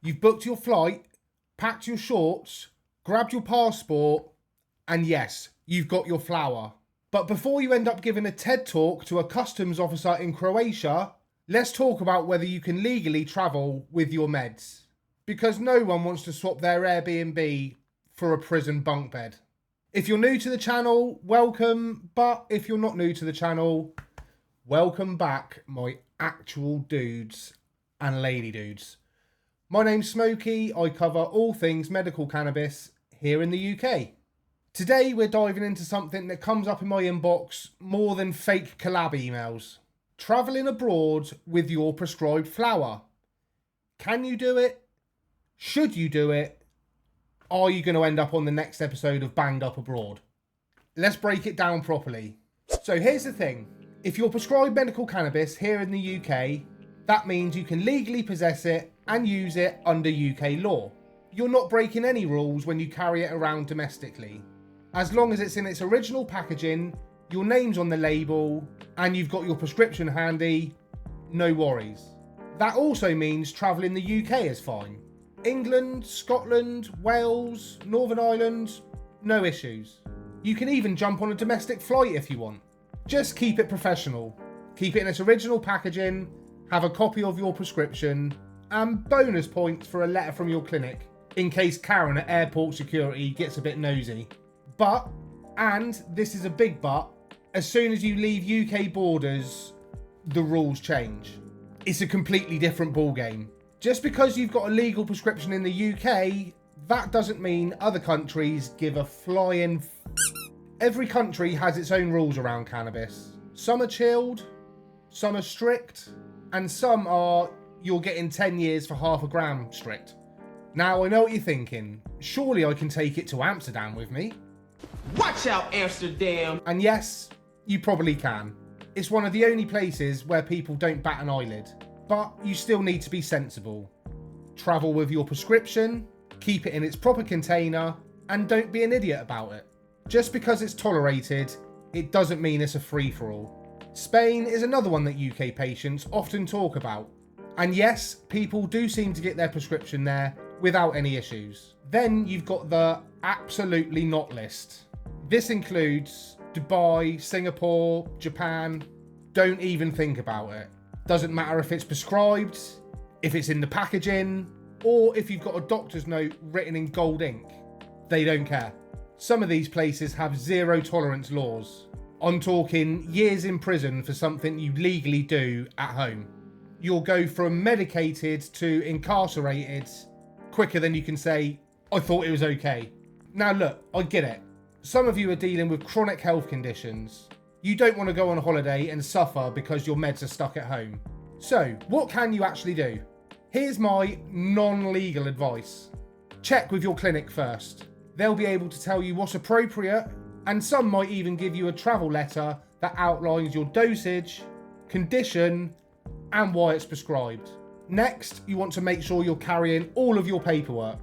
You've booked your flight, packed your shorts, grabbed your passport, and yes, you've got your flower. But before you end up giving a TED talk to a customs officer in Croatia, let's talk about whether you can legally travel with your meds. Because no one wants to swap their Airbnb for a prison bunk bed. If you're new to the channel, welcome. But if you're not new to the channel, welcome back, my actual dudes and lady dudes. My name's Smokey. I cover all things medical cannabis here in the UK. Today we're diving into something that comes up in my inbox more than fake collab emails. Travelling abroad with your prescribed flower. Can you do it? Should you do it? Are you going to end up on the next episode of Banged Up Abroad? Let's break it down properly. So here's the thing. If you're prescribed medical cannabis here in the UK, that means you can legally possess it and use it under UK law. You're not breaking any rules when you carry it around domestically. As long as it's in its original packaging, your name's on the label, and you've got your prescription handy, no worries. That also means travelling the UK is fine. England, Scotland, Wales, Northern Ireland, no issues. You can even jump on a domestic flight if you want. Just keep it professional. Keep it in its original packaging, have a copy of your prescription, and bonus points for a letter from your clinic, in case Karen at airport security gets a bit nosy. But, and this is a big but, as soon as you leave UK borders, the rules change. It's a completely different ballgame. Just because you've got a legal prescription in the UK, that doesn't mean other countries give a flying Every country has its own rules around cannabis. Some are chilled, some are strict, and some are you're getting 10 years for half a gram strict. Now I know what you're thinking. Surely I can take it to Amsterdam with me. Watch out, Amsterdam! And yes, you probably can. It's one of the only places where people don't bat an eyelid. But you still need to be sensible. Travel with your prescription, keep it in its proper container, and don't be an idiot about it. Just because it's tolerated, it doesn't mean it's a free-for-all. Spain is another one that UK patients often talk about. And yes, people do seem to get their prescription there without any issues. Then you've got the absolutely not list. This includes Dubai, Singapore, Japan. Don't even think about it. Doesn't matter if it's prescribed, if it's in the packaging, or if you've got a doctor's note written in gold ink. They don't care. Some of these places have zero tolerance laws. I'm talking years in prison for something you legally do at home. You'll go from medicated to incarcerated quicker than you can say, I thought it was okay. Now look, I get it. Some of you are dealing with chronic health conditions. You don't want to go on holiday and suffer because your meds are stuck at home. So, what can you actually do? Here's my non-legal advice. Check with your clinic first. They'll be able to tell you what's appropriate, and some might even give you a travel letter that outlines your dosage, condition, and why it's prescribed. Next, you want to make sure you're carrying all of your paperwork.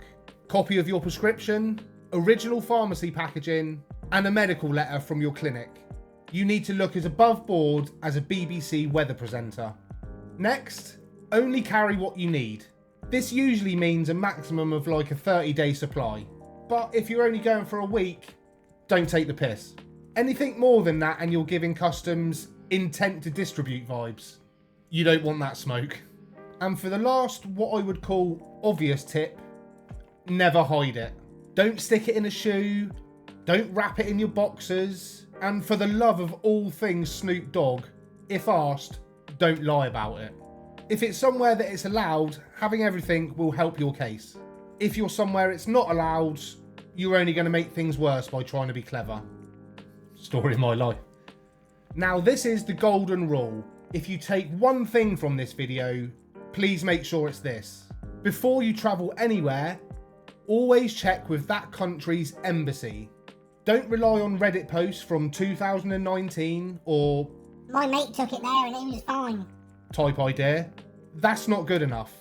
Copy of your prescription, original pharmacy packaging, and a medical letter from your clinic. You need to look as above board as a BBC weather presenter. Next, only carry what you need. This usually means a maximum of like a 30-day supply. But if you're only going for a week, don't take the piss. Anything more than that and you're giving customs intent to distribute vibes. You don't want that smoke. And for the last, what I would call obvious tip, never hide it. Don't stick it in a shoe. Don't wrap it in your boxers. And for the love of all things Snoop Dogg, if asked, don't lie about it. If it's somewhere that it's allowed, having everything will help your case. If you're somewhere it's not allowed, you're only going to make things worse by trying to be clever. Story of my life. Now this is the golden rule. If you take one thing from this video, please make sure it's this. Before you travel anywhere, always check with that country's embassy. Don't rely on Reddit posts from 2019 or my mate took it there and it was fine type idea. That's not good enough.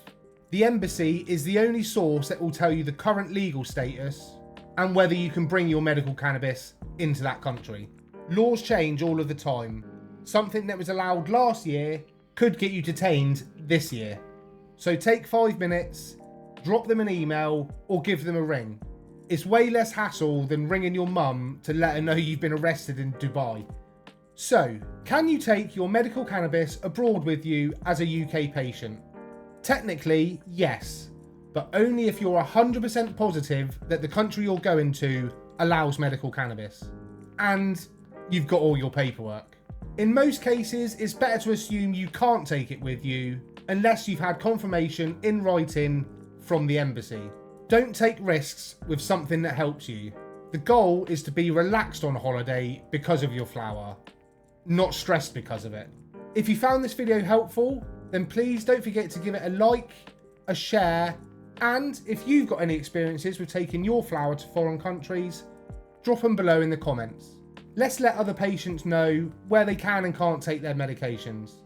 The embassy is the only source that will tell you the current legal status and whether you can bring your medical cannabis into that country. Laws change all of the time. Something that was allowed last year could get you detained this year. So take 5 minutes, drop them an email or give them a ring. It's way less hassle than ringing your mum to let her know you've been arrested in Dubai. So, can you take your medical cannabis abroad with you as a UK patient? Technically, yes, but only if you're 100% positive that the country you're going to allows medical cannabis. And you've got all your paperwork. In most cases, it's better to assume you can't take it with you unless you've had confirmation in writing from the embassy. Don't take risks with something that helps you. The goal is to be relaxed on holiday because of your flower, not stressed because of it. If you found this video helpful, then please don't forget to give it a like, a share, and if you've got any experiences with taking your flower to foreign countries, drop them below in the comments. Let's let other patients know where they can and can't take their medications.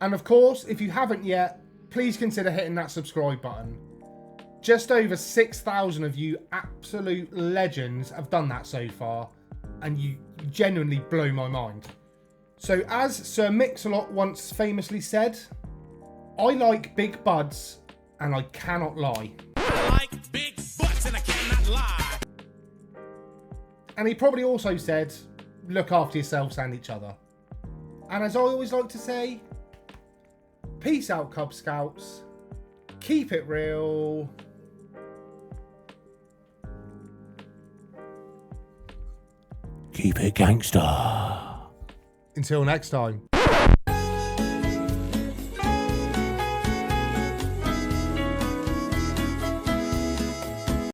And of course, if you haven't yet, please consider hitting that subscribe button. Just over 6,000 of you absolute legends have done that so far, and you genuinely blow my mind. So as Sir Mix-a-Lot once famously said, I like big buds and I cannot lie. I like big butts and I cannot lie. And he probably also said, look after yourselves and each other. And as I always like to say, peace out, Cub Scouts. Keep it real. Keep it gangster. Until next time.